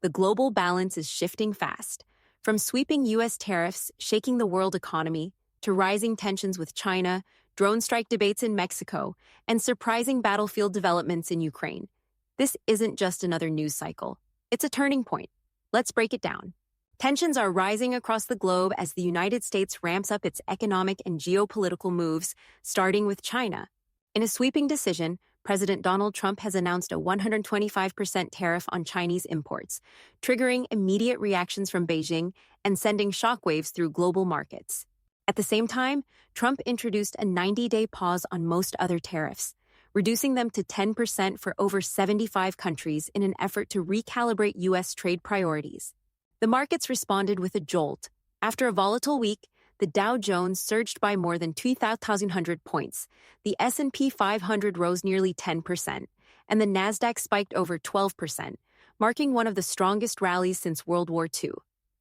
the global balance is shifting fast. From sweeping U.S. tariffs shaking the world economy, to rising tensions with China, drone strike debates in Mexico, and surprising battlefield developments in Ukraine. This isn't just another news cycle. It's a turning point. Let's break it down. Tensions are rising across the globe as the United States ramps up its economic and geopolitical moves, starting with China. In a sweeping decision, President Donald Trump has announced a 125% tariff on Chinese imports, triggering immediate reactions from Beijing and sending shockwaves through global markets. At the same time, Trump introduced a 90-day pause on most other tariffs, reducing them to 10% for over 75 countries in an effort to recalibrate U.S. trade priorities. The markets responded with a jolt. After a volatile week, the Dow Jones surged by more than 2,100 points, the S&P 500 rose nearly 10%, and the Nasdaq spiked over 12%, marking one of the strongest rallies since World War II.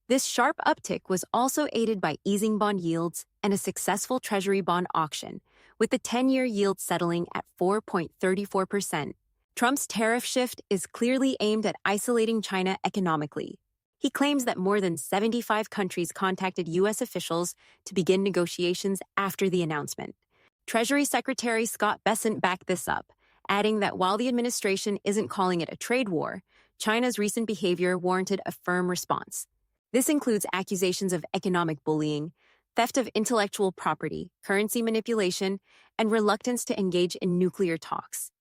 This sharp uptick was also aided by easing bond yields and a successful Treasury bond auction, with the 10-year yield settling at 4.34%. Trump's tariff shift is clearly aimed at isolating China economically. He claims that more than 75 countries contacted U.S. officials to begin negotiations after the announcement. Treasury Secretary Scott Bessent backed this up, adding that while the administration isn't calling it a trade war, China's recent behavior warranted a firm response. This includes accusations of economic bullying, theft of intellectual property, currency manipulation, and reluctance to engage in nuclear talks.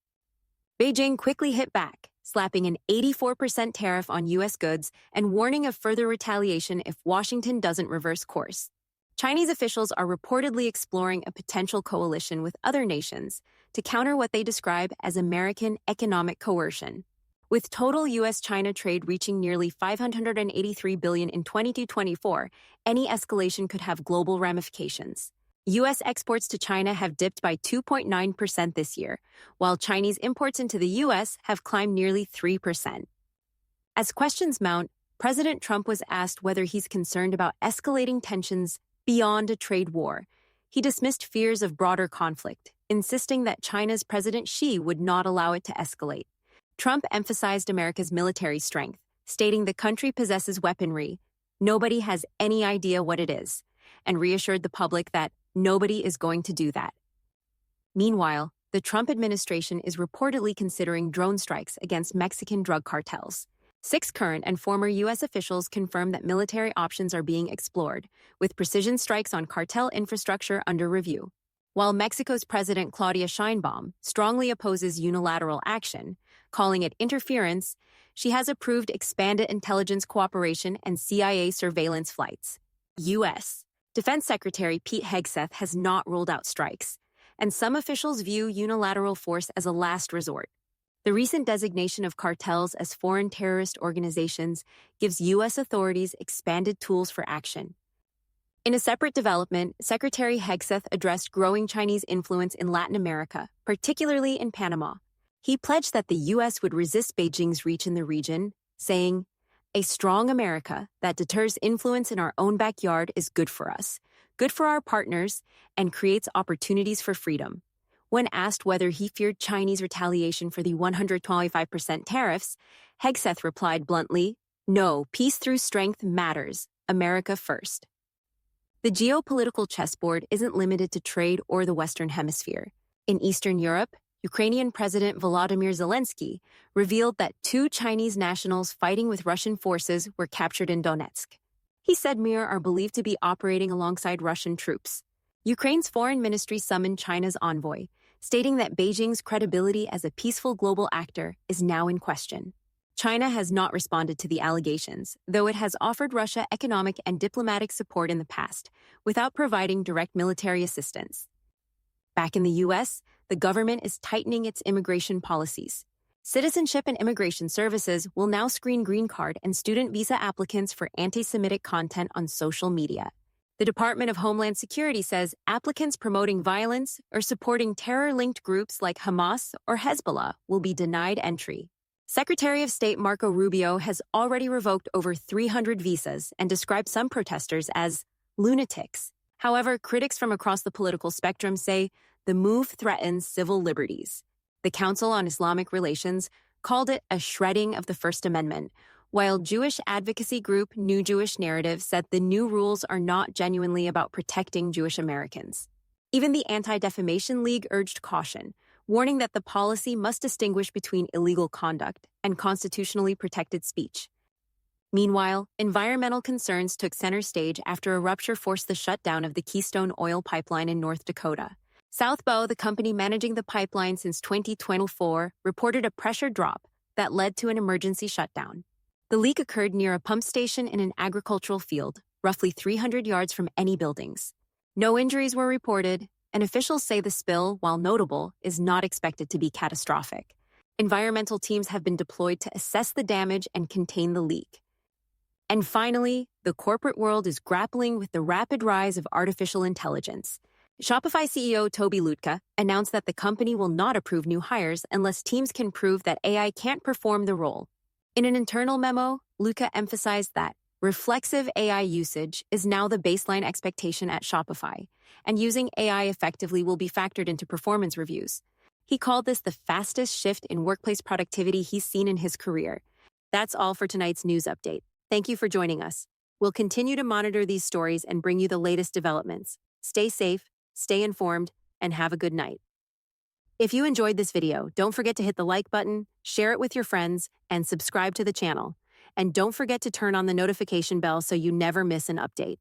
Beijing quickly hit back, slapping an 84% tariff on U.S. goods and warning of further retaliation if Washington doesn't reverse course. Chinese officials are reportedly exploring a potential coalition with other nations to counter what they describe as American economic coercion. With total U.S.-China trade reaching nearly $583 billion in 2024, any escalation could have global ramifications. U.S. exports to China have dipped by 2.9% this year, while Chinese imports into the U.S. have climbed nearly 3%. As questions mount, President Trump was asked whether he's concerned about escalating tensions beyond a trade war. He dismissed fears of broader conflict, insisting that China's President Xi would not allow it to escalate. Trump emphasized America's military strength, stating the country possesses weaponry, nobody has any idea what it is, and reassured the public that nobody is going to do that. Meanwhile, the Trump administration is reportedly considering drone strikes against Mexican drug cartels. 6 current and former U.S. officials confirmed that military options are being explored, with precision strikes on cartel infrastructure under review. While Mexico's President Claudia Sheinbaum strongly opposes unilateral action, calling it interference, she has approved expanded intelligence cooperation and CIA surveillance flights. U.S. Defense Secretary Pete Hegseth has not ruled out strikes, and some officials view unilateral force as a last resort. The recent designation of cartels as foreign terrorist organizations gives U.S. authorities expanded tools for action. In a separate development, Secretary Hegseth addressed growing Chinese influence in Latin America, particularly in Panama. He pledged that the U.S. would resist Beijing's reach in the region, saying, "A strong America that deters influence in our own backyard is good for us, good for our partners, and creates opportunities for freedom." When asked whether he feared Chinese retaliation for the 125% tariffs, Hegseth replied bluntly, "No, peace through strength matters. America first." The geopolitical chessboard isn't limited to trade or the Western Hemisphere. In Eastern Europe, Ukrainian President Volodymyr Zelensky revealed that 2 Chinese nationals fighting with Russian forces were captured in Donetsk. He said Mir are believed to be operating alongside Russian troops. Ukraine's foreign ministry summoned China's envoy, stating that Beijing's credibility as a peaceful global actor is now in question. China has not responded to the allegations, though it has offered Russia economic and diplomatic support in the past, without providing direct military assistance. Back in the U.S., the government is tightening its immigration policies. Citizenship and Immigration Services will now screen green card and student visa applicants for anti-Semitic content on social media. The Department of Homeland Security says applicants promoting violence or supporting terror-linked groups like Hamas or Hezbollah will be denied entry. Secretary of State Marco Rubio has already revoked over 300 visas and described some protesters as lunatics. However, critics from across the political spectrum say the move threatens civil liberties. The Council on Islamic Relations called it a shredding of the First Amendment, while Jewish advocacy group New Jewish Narrative said the new rules are not genuinely about protecting Jewish Americans. Even the Anti-Defamation League urged caution, warning that the policy must distinguish between illegal conduct and constitutionally protected speech. Meanwhile, environmental concerns took center stage after a rupture forced the shutdown of the Keystone oil pipeline in North Dakota. South Bow, the company managing the pipeline since 2024, reported a pressure drop that led to an emergency shutdown. The leak occurred near a pump station in an agricultural field, roughly 300 yards from any buildings. No injuries were reported, and officials say the spill, while notable, is not expected to be catastrophic. Environmental teams have been deployed to assess the damage and contain the leak. And finally, the corporate world is grappling with the rapid rise of artificial intelligence. Shopify CEO Tobi Lütke announced that the company will not approve new hires unless teams can prove that AI can't perform the role. In an internal memo, Lütke emphasized that reflexive AI usage is now the baseline expectation at Shopify, and using AI effectively will be factored into performance reviews. He called this the fastest shift in workplace productivity he's seen in his career. That's all for tonight's news update. Thank you for joining us. We'll continue to monitor these stories and bring you the latest developments. Stay safe, stay informed, and have a good night. If you enjoyed this video, don't forget to hit the like button, share it with your friends, and subscribe to the channel. And don't forget to turn on the notification bell so you never miss an update.